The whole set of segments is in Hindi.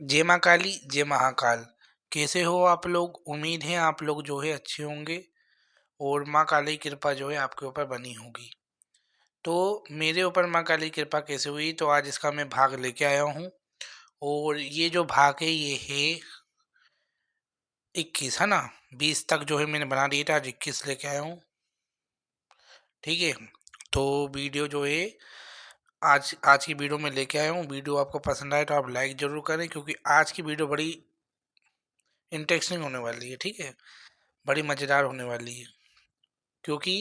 जय माँ काली, जय महाकाल। कैसे हो आप लोग? उम्मीद है आप लोग जो है अच्छे होंगे और माँ काली की कृपा जो है आपके ऊपर बनी होगी। तो मेरे ऊपर माँ काली की कृपा कैसे हुई, तो आज इसका मैं भाग लेके आया हूँ। और ये जो भाग है ये है 21, है ना। 20 तक जो है मैंने बना दिए थे, आज 21 लेके आया हूँ। ठीक है। तो वीडियो जो है आज आज की वीडियो में लेके आया हूँ। वीडियो आपको पसंद आए तो आप लाइक ज़रूर करें, क्योंकि आज की वीडियो बड़ी इंटरेस्टिंग होने वाली है। ठीक है, बड़ी मज़ेदार होने वाली है। क्योंकि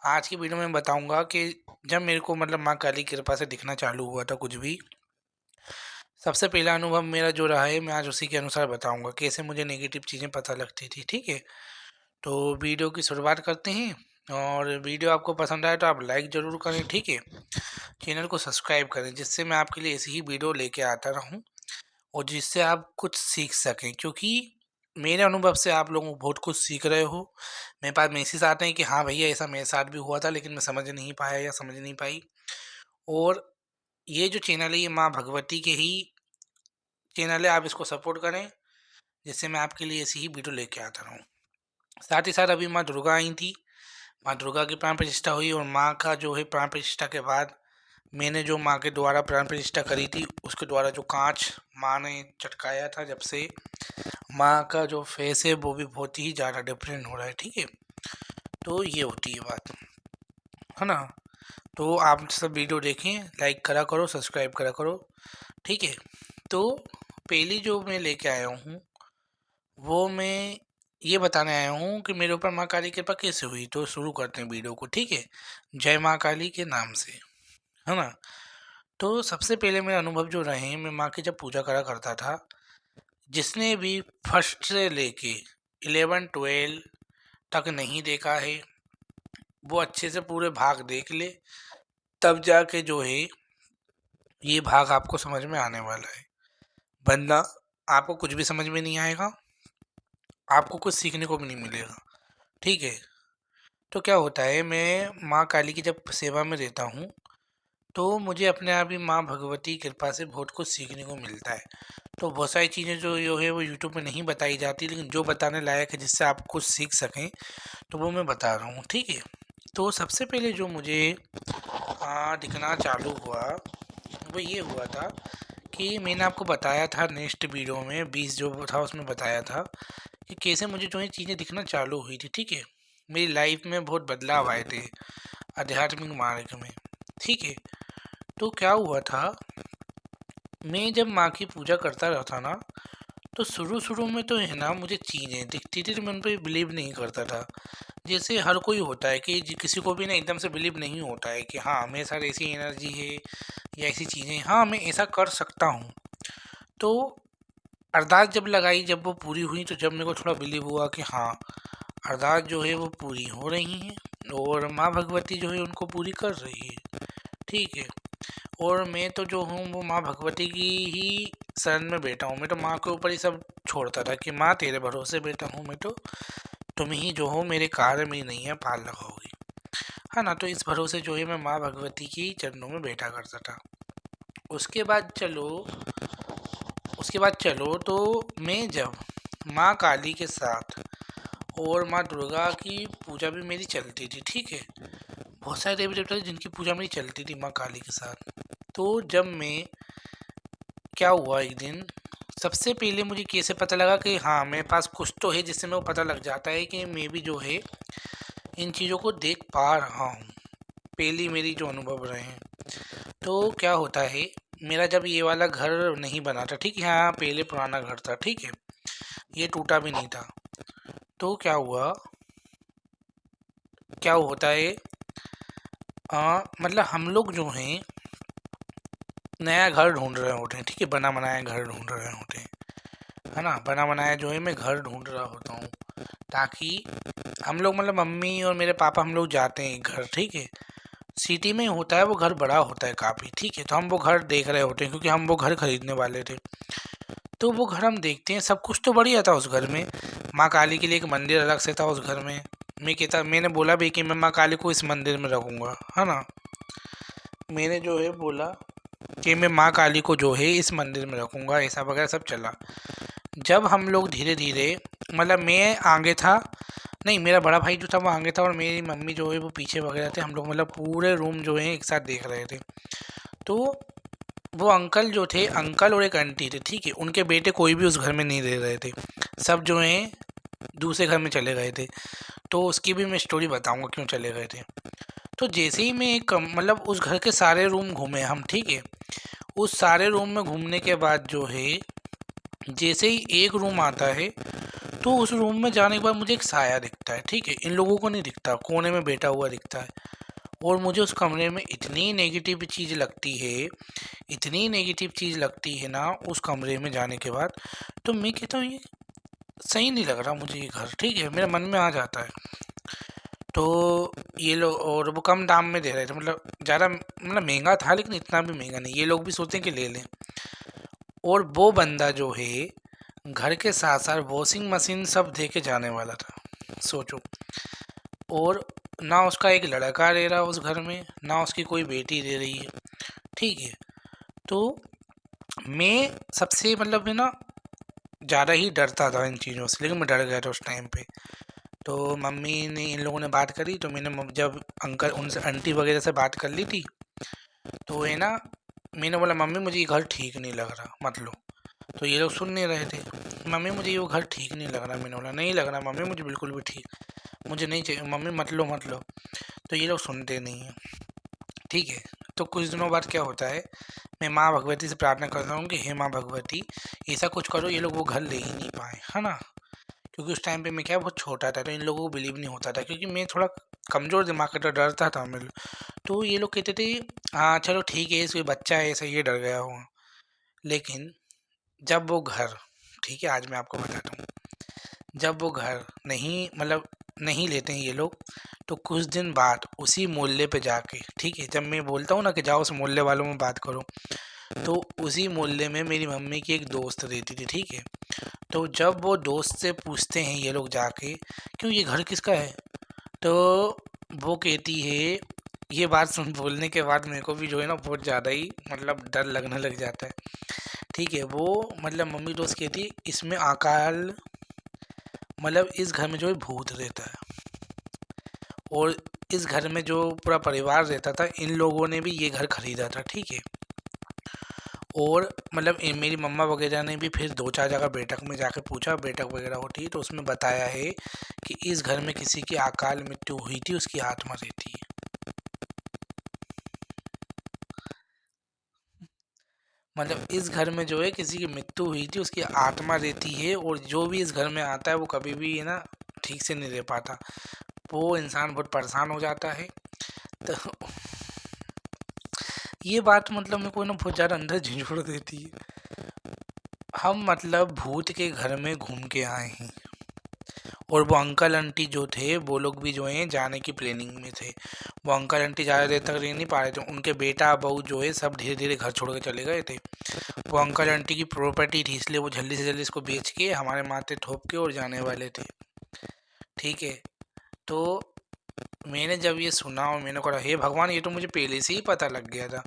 आज की वीडियो में बताऊंगा कि जब मेरे को मतलब माँ काली की कृपा से दिखना चालू हुआ था कुछ भी, सबसे पहला अनुभव मेरा जो रहा है मैं आज उसी के अनुसार बताऊंगा कैसे मुझे नेगेटिव चीज़ें पता लगती थी। ठीक है, तो वीडियो की शुरुआत करते हैं। और वीडियो आपको पसंद आए तो आप लाइक ज़रूर करें। ठीक है, चैनल को सब्सक्राइब करें, जिससे मैं आपके लिए ऐसी ही वीडियो लेके आता रहूं और जिससे आप कुछ सीख सकें। क्योंकि मेरे अनुभव से आप लोगों को बहुत कुछ सीख रहे हो। मेरे पास मैसेज आते हैं कि हाँ भैया ऐसा मेरे साथ भी हुआ था, लेकिन मैं समझ नहीं पाया या समझ नहीं पाई। और ये जो चैनल है ये माँ भगवती के ही चैनल है, आप इसको सपोर्ट करें, जिससे मैं आपके लिए ऐसी ही वीडियो लेके आता रहूँ। साथ ही साथ अभी माँ दुर्गा आई थी, माँ दुर्गा की प्राण प्रतिष्ठा हुई। और माँ का जो है प्राण प्रतिष्ठा के बाद मैंने जो माँ के द्वारा प्राण प्रतिष्ठा करी थी उसके द्वारा जो कांच माँ ने चटकाया था, जब से माँ का जो फेस है वो भी बहुत ही ज़्यादा डिफरेंट हो रहा है। ठीक है, तो ये होती है बात, है ना। तो आप सब वीडियो देखें, लाइक करा करो, सब्सक्राइब करा करो। ठीक है, तो पहली जो मैं लेके आया हूँ वो मैं ये बताने आया हूँ कि मेरे ऊपर माँ काली की कृपा कैसे हुई। तो शुरू करते हैं वीडियो को। ठीक है, जय माँ काली के नाम से, है ना। तो सबसे पहले मेरा अनुभव जो रहे, मैं माँ की जब पूजा करा करता था, जिसने भी फर्स्ट से लेके 11 12 तक नहीं देखा है वो अच्छे से पूरे भाग देख ले, तब जाके जो है ये भाग आपको समझ में आने वाला है। वरना आपको कुछ भी समझ में नहीं आएगा, आपको कुछ सीखने को भी नहीं मिलेगा। ठीक है, तो क्या होता है, मैं माँ काली की जब सेवा में रहता हूँ तो मुझे अपने आप ही माँ भगवती की कृपा से बहुत कुछ सीखने को मिलता है। तो बहुत सारी चीज़ें जो है वो यूट्यूब में नहीं बताई जाती, लेकिन जो बताने लायक है जिससे आप कुछ सीख सकें, तो वो मैं बता रहा हूँ। ठीक है, तो सबसे पहले जो मुझे दिखना चालू हुआ वो ये हुआ था कि मैंने आपको बताया था नेक्स्ट वीडियो में 20 जो था उसमें बताया था कि कैसे मुझे जो है चीज़ें दिखना चालू हुई थी। ठीक है, मेरी लाइफ में बहुत बदलाव आए थे आध्यात्मिक मार्ग में। ठीक है, तो क्या हुआ था, मैं जब माँ की पूजा करता रहता ना, तो शुरू शुरू में तो है ना मुझे चीज़ें दिखती थी तो मैं उन पर बिलीव नहीं करता था। जैसे हर कोई होता है कि किसी को भी ना एकदम से बिलीव नहीं होता है कि हाँ मेरे साथ ऐसी एनर्जी है या ऐसी चीज़ें, हाँ मैं ऐसा कर सकता हूँ। तो अरदास जब लगाई, जब वो पूरी हुई, तो जब मेरे को थोड़ा बिलीव हुआ कि हाँ अरदास जो है वो पूरी हो रही हैं और माँ भगवती जो है उनको पूरी कर रही है। ठीक है, और मैं तो जो हूँ वो माँ भगवती की ही शरण में बैठा हूँ। मैं तो माँ के ऊपर ही सब छोड़ता था कि माँ तेरे भरोसे बैठा हूँ मैं, तो तुम ही जो हो मेरे कार्य में नहीं है पार लगाओगी, है ना। तो इस भरोसे जो है मैं माँ भगवती की चरणों में बैठा करता था। उसके बाद चलो तो मैं जब माँ काली के साथ और माँ दुर्गा की पूजा भी मेरी चलती थी। ठीक है, बहुत सारे देवी देवता थे जिनकी पूजा मेरी चलती थी माँ काली के साथ। तो जब मैं क्या हुआ एक दिन, सबसे पहले मुझे कैसे पता लगा कि हाँ मेरे पास कुछ तो है, जिससे मेरे को पता लग जाता है कि मैं भी जो है इन चीज़ों को देख पा रहा हूँ। पहली मेरी जो अनुभव रहे हैं, तो क्या होता है, मेरा जब ये वाला घर नहीं बना था, ठीक है, हाँ पहले पुराना घर था। ठीक है, ये टूटा भी नहीं था। तो क्या हुआ, क्या होता है, मतलब हम लोग जो हैं नया घर ढूंढ रहे होते हैं। ठीक है, बना बनाया घर ढूंढ रहे होते हैं, है ना। बना बनाया जो है मैं घर ढूंढ रहा होता हूँ, ताकि हम लोग मतलब मम्मी और मेरे पापा हम लोग जाते हैं घर। ठीक है, सिटी में होता है वो घर, बड़ा होता है काफ़ी। ठीक है, तो हम वो घर देख रहे होते हैं क्योंकि हम वो घर खरीदने वाले थे। तो वो घर हम देखते हैं, सब कुछ तो बढ़िया था उस घर में। माँ काली के लिए एक मंदिर अलग से था उस घर में। मैंने बोला भी कि मैं माँ काली को इस मंदिर में रखूँगा, है ना। मैंने जो है बोला कि मैं माँ काली को जो है इस मंदिर में रखूँगा, ऐसा वगैरह सब चला। जब हम लोग धीरे धीरे, मतलब मैं आगे था, नहीं मेरा बड़ा भाई जो था वो आगे था और मेरी मम्मी जो है वो पीछे वगैरह थे। हम लोग मतलब पूरे रूम जो है एक साथ देख रहे थे। तो वो अंकल जो थे, अंकल और एक आंटी थे, ठीक है, उनके बेटे कोई भी उस घर में नहीं रह रहे थे, सब जो हैं दूसरे घर में चले गए थे। तो उसकी भी मैं स्टोरी बताऊंगा क्यों चले गए थे। तो जैसे ही मैं मतलब उस घर के सारे रूम घूमे हम, ठीक है, उस सारे रूम में घूमने के बाद जो है, जैसे ही एक रूम आता है तो उस रूम में जाने के बाद मुझे एक साया दिखता है, ठीक है, इन लोगों को नहीं दिखता, कोने में बैठा हुआ दिखता है। और मुझे उस कमरे में इतनी नेगेटिव चीज़ लगती है, इतनी नेगेटिव चीज़ लगती है ना उस कमरे में जाने के बाद। तो मैं कहता हूँ ये सही नहीं लग रहा मुझे ये घर, ठीक है, मेरे मन में आ जाता है। तो ये लोग, और वो कम दाम में दे रहे थे, मतलब ज़्यादा, मतलब महंगा था लेकिन इतना भी महंगा नहीं, ये लोग भी सोचते हैं कि ले लें। और वो बंदा जो है घर के साथ साथ वॉशिंग मशीन सब दे के जाने वाला था, सोचो। और ना उसका एक लड़का रह रहा उस घर में, ना उसकी कोई बेटी रह रही है, ठीक है। तो मैं सबसे मतलब है ना ज़्यादा ही डरता था इन चीज़ों से, लेकिन मैं डर गया था उस टाइम पे। तो मम्मी ने, इन लोगों ने बात करी, तो मैंने जब अंकल उनसे, आंटी वगैरह से बात कर ली थी, तो है ना, मैंने बोला मम्मी मुझे ये घर ठीक नहीं लग रहा, मत लो। तो ये लोग सुन नहीं रहे थे। मम्मी मुझे ये घर ठीक नहीं लग रहा, मैंने बोला नहीं लग रहा मम्मी मुझे बिल्कुल भी ठीक, मुझे नहीं चाहिए मम्मी, मत लो मत लो। तो ये लोग सुनते नहीं हैं, ठीक है। तो कुछ दिनों बाद क्या होता है, मैं माँ भगवती से प्रार्थना करता हूँ कि हे माँ भगवती ऐसा कुछ करो ये लोग वो घर ले ही नहीं पाए, है ना। क्योंकि उस टाइम पे मैं क्या बहुत छोटा था, तो इन लोगों को बिलीव नहीं होता था, क्योंकि मैं थोड़ा कमज़ोर दिमाग का, तो डरता था मैं। तो ये लोग कहते थे हाँ चलो ठीक है, इसमें बच्चा है ऐसा, ये डर गया हुआ। लेकिन जब वो घर, ठीक है, आज मैं आपको बताता हूँ, जब वो घर नहीं, मतलब नहीं लेते हैं ये लोग, तो कुछ दिन बाद उसी मोहल्ले पे जाके, ठीक है, जब मैं बोलता हूँ ना कि जाओ उस मोहल्ले वालों में बात करो, तो उसी मोहल्ले में मेरी मम्मी की एक दोस्त रहती थी, ठीक है। तो जब वो दोस्त से पूछते हैं ये लोग जाके क्यों ये घर किसका है, तो वो कहती है, ये बात सुन बोलने के बाद मेरे को भी जो है ना बहुत ज़्यादा ही मतलब डर लगने लग जाता है, ठीक है। वो मतलब मम्मी दोस्त कहती है इसमें अकाल, मतलब इस घर में जो है भूत रहता है। और इस घर में जो पूरा परिवार रहता था, इन लोगों ने भी ये घर खरीदा था, ठीक है। और मतलब मेरी मम्मा वगैरह ने भी फिर दो चार जगह बैठक में जाके पूछा, बैठक वगैरह होती है तो उसमें बताया है कि इस घर में किसी की अकाल मृत्यु हुई थी, उसकी आत्मा रहती है। मतलब इस घर में जो है किसी की मृत्यु हुई थी, उसकी आत्मा रहती है, और जो भी इस घर में आता है वो कभी भी है ना ठीक से नहीं रह पाता, वो इंसान बहुत परेशान हो जाता है। तो ये बात मतलब मेरे को ना बहुत ज़्यादा अंदर झंझोड़ देती है। हम मतलब भूत के घर में घूम के आए हैं, और वो अंकल आंटी जो थे वो लोग भी जो हैं जाने की प्लानिंग में थे। वो अंकल आंटी ज़्यादा देर तक रह नहीं पा रहे थे, उनके बेटा बहू जो है सब धीरे धीरे घर छोड़ के चले गए थे। वो अंकल आंटी की प्रॉपर्टी थी, इसलिए वो जल्दी से जल्दी इसको बेच के हमारे माथे ठोक के और जाने वाले थे, ठीक है। तो मैंने जब ये सुना और मैंने कहा हे भगवान ये तो मुझे पहले से ही पता लग गया था।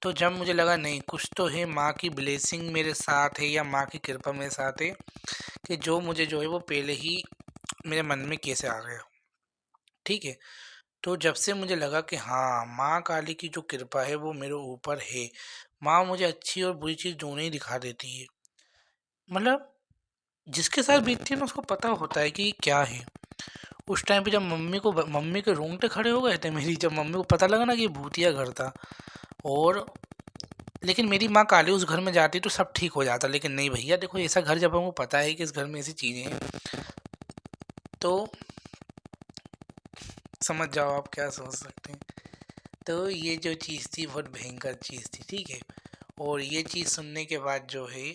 तो जब मुझे लगा नहीं कुछ तो है, माँ की ब्लेसिंग मेरे साथ है या माँ की कृपा मेरे साथ है, कि जो मुझे जो है वो पहले ही मेरे मन में कैसे आ गया, ठीक है। तो जब से मुझे लगा कि हाँ माँ काली की जो कृपा है वो मेरे ऊपर है, माँ मुझे अच्छी और बुरी चीज़ दोनों ही दिखा देती है। मतलब जिसके साथ बीतती है ना उसको पता होता है कि ये क्या है। उस टाइम पे जब मम्मी के रोंगटे खड़े हो गए थे मेरी, जब मम्मी को पता लगा ना कि ये भूतिया घर था। और लेकिन मेरी माँ काली उस घर में जाती तो सब ठीक हो जाता, लेकिन नहीं भैया देखो ऐसा घर, जब हमको पता है कि इस घर में ऐसी चीज़ें हैं, तो समझ जाओ आप क्या सोच सकते हैं। तो ये जो चीज़ थी बहुत भयंकर चीज़ थी, ठीक है। और ये चीज़ सुनने के बाद जो है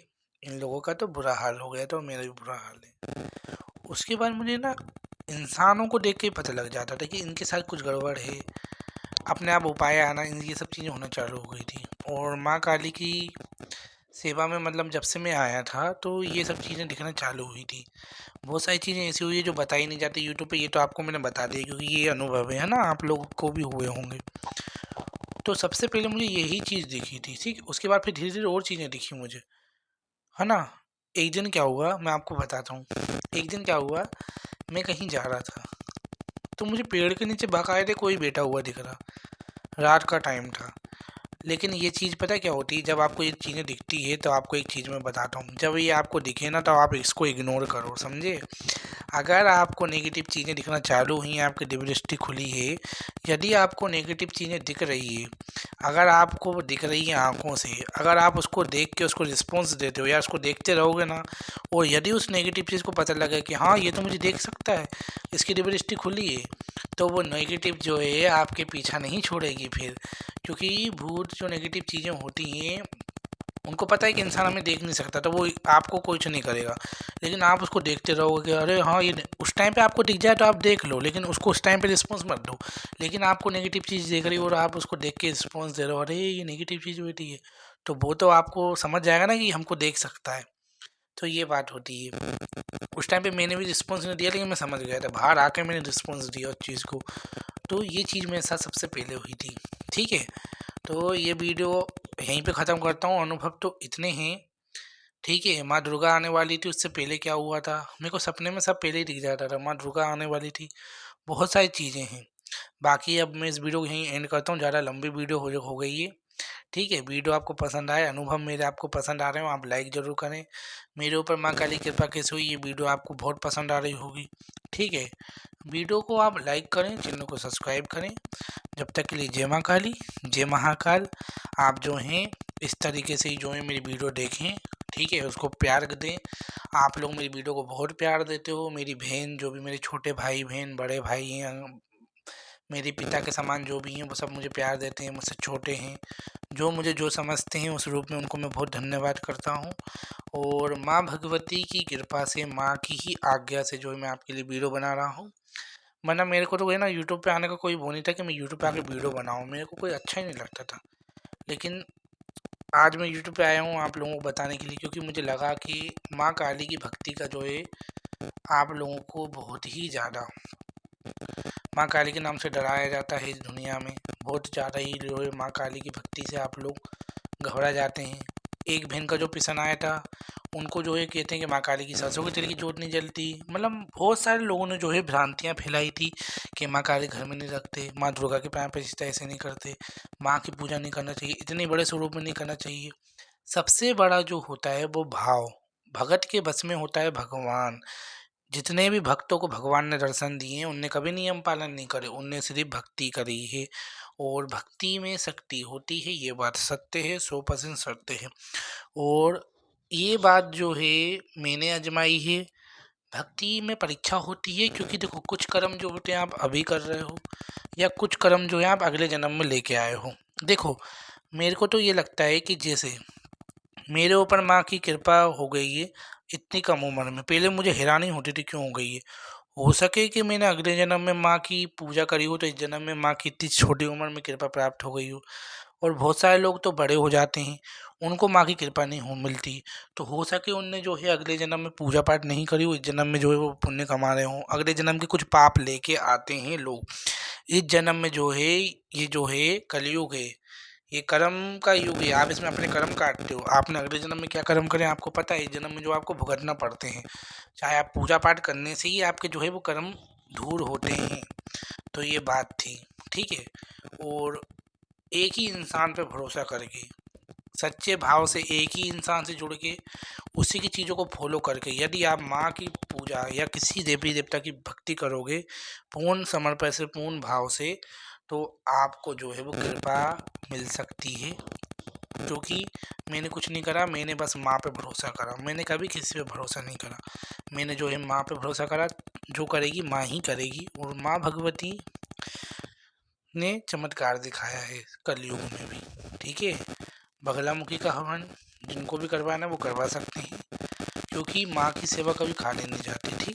इन लोगों का तो बुरा हाल हो गया था, और मेरा भी बुरा हाल है। उसके बाद मुझे ना इंसानों को देख के ही पता लग जाता था कि इनके साथ कुछ गड़बड़ है, अपने आप उपाय आना, इन ये सब चीज़ें होना चालू हो गई थी। और माँ काली की सेवा में मतलब जब से मैं आया था तो ये सब चीज़ें दिखना चालू हुई थी। बहुत सारी चीज़ें ऐसी हुई है जो बताई नहीं जाती यूट्यूब पे, ये तो आपको मैंने बता दिया क्योंकि ये अनुभव है ना, आप लोगों को भी हुए होंगे। तो सबसे पहले मुझे यही चीज़ दिखी थी, ठीक। उसके बाद फिर धीरे-धीरे और चीज़ें दिखी मुझे, है ना। एक दिन क्या हुआ मैं आपको बताता हूँ। एक दिन क्या हुआ, मैं कहीं जा रहा था, तो मुझे पेड़ के नीचे बाकायदे कोई बैठा हुआ दिख रहा। रात का टाइम था। लेकिन ये चीज़ पता है क्या होती है, जब आपको ये चीज़ें दिखती है तो आपको एक चीज़ मैं बताता हूँ, जब ये आपको दिखे ना तो आप इसको इग्नोर करो, समझे। अगर आपको नेगेटिव चीज़ें दिखना चालू हुई हैं, आपकी दिव्य खुली है, यदि आपको नेगेटिव चीज़ें दिख रही है, अगर आपको वो दिख रही है आँखों से, अगर आप उसको देख के उसको रिस्पॉन्स देते हो या उसको देखते रहोगे ना, और यदि उस नेगेटिव चीज़ को पता लगे कि हाँ ये तो मुझे देख सकता है, इसकी दिव्य खुली है, तो वो नेगेटिव जो है आपके पीछा नहीं छोड़ेगी फिर। क्योंकि भूत जो नेगेटिव चीज़ें होती हैं, उनको पता है कि इंसान हमें देख नहीं सकता, तो वो आपको कुछ नहीं करेगा। लेकिन आप उसको देखते रहोगे कि अरे हाँ ये उस टाइम पे आपको दिख जाए तो आप देख लो, लेकिन उसको उस टाइम पे रिस्पॉन्स मत दो। लेकिन आपको नेगेटिव चीज़ देख रही हो और आप उसको देख के रिस्पॉन्स दे रहे हो, अरे ये नेगेटिव चीज़ बेटी है, तो वो तो आपको समझ जाएगा ना कि हमको देख सकता है। तो ये बात होती है। उस टाइम पे मैंने भी रिस्पॉन्स नहीं दिया, लेकिन मैं समझ गया था, बाहर आके मैंने रिस्पॉन्स दिया उस चीज़ को। तो ये चीज़ मेरे साथ सबसे पहले हुई थी, ठीक है। तो ये वीडियो यहीं पे ख़त्म करता हूँ। अनुभव तो इतने हैं, ठीक है। माँ दुर्गा आने वाली थी, उससे पहले क्या हुआ था, मेरे को सपने में सब पहले ही दिख जाता था। माँ दुर्गा आने वाली थी, बहुत सारी चीज़ें हैं। बाकी अब मैं इस वीडियो को यहीं एंड करता हूँ, ज़्यादा लंबी वीडियो हो गई है, ठीक है। वीडियो आपको पसंद आए, अनुभव मेरे आपको पसंद आ रहे हो, आप लाइक ज़रूर करें। मेरे ऊपर माँ काली कृपा कैसे हुई, ये वीडियो आपको बहुत पसंद आ रही होगी, ठीक है। वीडियो को आप लाइक करें, चैनल को सब्सक्राइब करें। जब तक के लिए जय माँ काली, जय महाकाल। आप जो हैं इस तरीके से ही जो है मेरी वीडियो देखें, ठीक है, उसको प्यार दें। आप लोग मेरी वीडियो को बहुत प्यार देते हो। मेरी बहन, जो भी मेरे छोटे भाई बहन बड़े भाई हैं, मेरे पिता के समान जो भी हैं, वो सब मुझे प्यार देते हैं, मुझसे छोटे हैं, जो मुझे जो समझते हैं उस रूप में उनको मैं बहुत धन्यवाद करता हूँ। और माँ भगवती की कृपा से, माँ की ही आज्ञा से जो है मैं आपके लिए वीडियो बना रहा हूँ। वरना मेरे को तो है ना यूट्यूब पे आने का कोई वो नहीं था कि मैं यूट्यूब पे आके वीडियो बनाऊँ, मेरे को कोई अच्छा ही नहीं लगता था। लेकिन आज मैं यूट्यूब पे आया हूँ आप लोगों को बताने के लिए, क्योंकि मुझे लगा कि माँ काली की भक्ति का जो है आप लोगों को बहुत ही ज़्यादा, माँ काली के नाम से डराया जाता है इस दुनिया में। बहुत ज़्यादा ही जो है माँ काली की भक्ति से आप लोग घबरा जाते हैं। एक बहन का जो पिसन आया था, उनको जो है कहते हैं कि माँ काली की सरसों के तेल की जोत नहीं जलती। मतलब बहुत सारे लोगों ने जो है भ्रांतियाँ फैलाई थी कि माँ काली घर में नहीं रखते, माँ दुर्गा के प्राण प्रतिष्ठा ऐसे नहीं करते, माँ की पूजा नहीं करना चाहिए, इतने बड़े स्वरूप में नहीं करना चाहिए। सबसे बड़ा जो होता है वो भाव, भगत के बस में होता है भगवान। जितने भी भक्तों को भगवान ने दर्शन दिए हैं, उनने कभी नियम पालन नहीं करे, उनने सिर्फ भक्ति करी है। और भक्ति में शक्ति होती है, ये बात सत्य है, 100% सत्य है। और ये बात जो है मैंने आजमाई है। भक्ति में परीक्षा होती है, क्योंकि देखो कुछ कर्म जो होते हैं आप अभी कर रहे हो, या कुछ कर्म जो है आप अगले जन्म में लेके आए हो। देखो मेरे को तो ये लगता है कि जैसे मेरे ऊपर माँ की कृपा हो गई है इतनी कम उम्र में। पहले मुझे हैरानी होती थी क्यों हो गई है। हो सके कि मैंने अगले जन्म में माँ की पूजा करी हो, तो इस जन्म में माँ की इतनी छोटी उम्र में कृपा प्राप्त हो गई हो। और बहुत सारे लोग तो बड़े हो जाते हैं, उनको माँ की कृपा नहीं हो मिलती। तो हो सके उनने जो है अगले जन्म में पूजा पाठ नहीं करी हो, इस जन्म में जो है वो पुण्य कमा रहे हों। अगले जन्म के कुछ पाप लेके आते हैं लोग इस जन्म में। जो है ये जो है कलयुग है, ये कर्म का युग है। आप इसमें अपने कर्म काटते हो, आपने अगले जन्म में क्या कर्म करें आपको पता है। इस जन्म में जो आपको भुगतना पड़ते हैं, चाहे आप पूजा पाठ करने से ही आपके जो है वो कर्म दूर होते हैं। तो ये बात थी, ठीक है। और एक ही इंसान पे भरोसा करके, सच्चे भाव से एक ही इंसान से जुड़ के, उसी की चीज़ों को फॉलो करके, यदि आप माँ की पूजा या किसी देवी देवता की भक्ति करोगे पूर्ण समर्पण से, पूर्ण भाव से, तो आपको जो है वो कृपा मिल सकती है। क्योंकि मैंने कुछ नहीं करा, मैंने बस माँ पे भरोसा करा, मैंने कभी किसी पे भरोसा नहीं करा। मैंने जो है माँ पे भरोसा करा, जो करेगी माँ ही करेगी। और माँ भगवती ने चमत्कार दिखाया है कलयुग में भी, ठीक है। बगलामुखी का हवन जिनको भी करवाना है वो करवा सकते हैं, क्योंकि माँ की सेवा कभी खाली नहीं जाती, ठीक है।